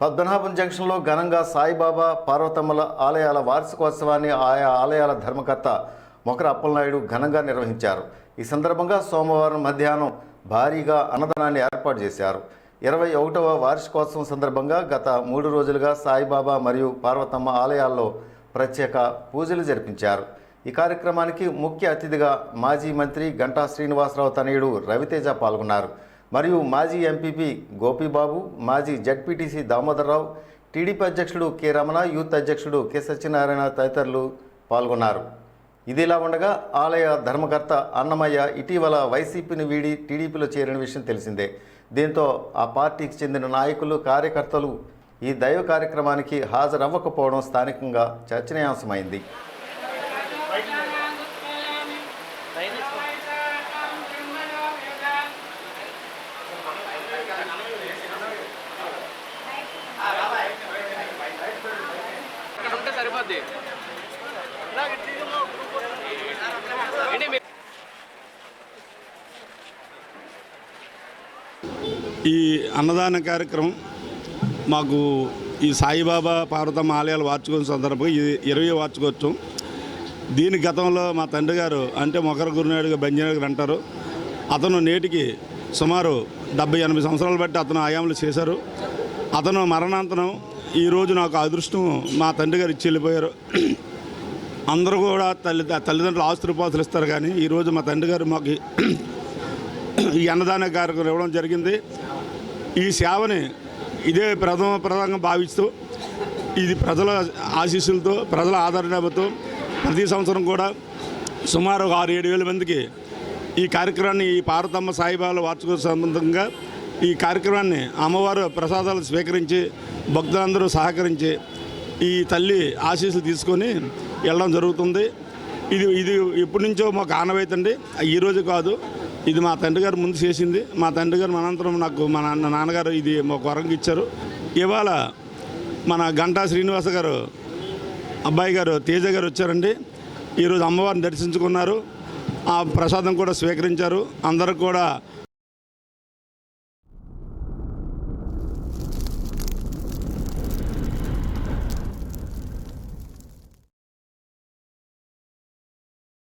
పద్మనాభం జంక్షన్లో ఘనంగా సాయిబాబా పార్వతమ్మల ఆలయాల వార్షికోత్సవాన్ని ఆయా ఆలయాల ధర్మకర్త మొకర అప్పలనాయుడు ఘనంగా నిర్వహించారు. ఈ సందర్భంగా సోమవారం మధ్యాహ్నం భారీగా అన్నదానాన్ని ఏర్పాటు చేశారు. 21వ వార్షికోత్సవం సందర్భంగా గత 3 రోజులుగా సాయిబాబా మరియు పార్వతమ్మ ఆలయాల్లో ప్రత్యేక పూజలు జరిపించారు. ఈ కార్యక్రమానికి ముఖ్య అతిథిగా మాజీ మంత్రి గంటా శ్రీనివాసరావు తనయుడు రవితేజ పాల్గొన్నారు. మరియు మాజీ ఎంపీపీ గోపీబాబు, మాజీ జడ్పీటీసీ దామోదరరావు, టీడీపీ అధ్యక్షుడు కె రమణ, యూత్ అధ్యక్షుడు కె సత్యనారాయణ తదితరులు పాల్గొన్నారు. ఇదిలా ఉండగా ఆలయ ధర్మకర్త అన్నమయ్య ఇటీవల వైసీపీని వీడి టీడీపీలో చేరిన విషయం తెలిసిందే. దీంతో ఆ పార్టీకి చెందిన నాయకులు, కార్యకర్తలు ఈ దైవ కార్యక్రమానికి హాజరవ్వకపోవడం స్థానికంగా చర్చనీయాంశమైంది. ఈ అన్నదాన కార్యక్రమం మాకు ఈ సాయిబాబా పార్వతమ్మ ఆలయాల వార్షికోత్సవం సందర్భంగా ఇది 20వ వార్షికోత్సవం. దీని గతంలో మా తండ్రి గారు అంటే మొకర గురునాయుడుగా బంజారా అంటారు. అతను నేటికి సుమారు 70-80 సంవత్సరాలు బట్టి అతను ఆయాములు చేశారు. అతను మరణాంతరం ఈరోజు నాకు అదృష్టం మా తండ్రి గారు ఇచ్చి వెళ్ళిపోయారు. అందరూ కూడా తల్లిదండ్రులు ఆస్తుపాస్తులు ఇస్తారు, కానీ ఈరోజు మా తండ్రి గారు మాకు ఈ అన్నదాన కార్యక్రమం ఇవ్వడం జరిగింది. ఈ సేవని ఇదే ప్రధానంగా భావిస్తూ ఇది ప్రజల ఆశీస్సులతో, ప్రజల ఆదరణతో ప్రతి సంవత్సరం కూడా సుమారు 6-7 వేల మందికి ఈ కార్యక్రమాన్ని, ఈ పార్వతమ్మ సాయిబాబా వార్షికోత్సవ సంబంధంగా ఈ కార్యక్రమాన్ని అమ్మవారు ప్రసాదాలు స్వీకరించి భక్తులందరూ సహకరించి ఈ తల్లి ఆశీస్సులు తీసుకొని వెళ్ళడం జరుగుతుంది. ఇది ఎప్పటి నుంచో మాకు ఆనవాయితండి, ఈరోజు కాదు. ఇది మా తండ్రి గారు ముందు చేసింది. మా తండ్రి గారు అనంతరం నాకు మా నాన్నగారు ఇది ఒక వరంగా ఇచ్చారు. ఇవాళ మన గంటా శ్రీనివాస గారు అబ్బాయి గారు తేజ గారు వచ్చారండి. ఈరోజు అమ్మవారిని దర్శించుకున్నారు, ఆ ప్రసాదం కూడా స్వీకరించారు. అందరికి కూడా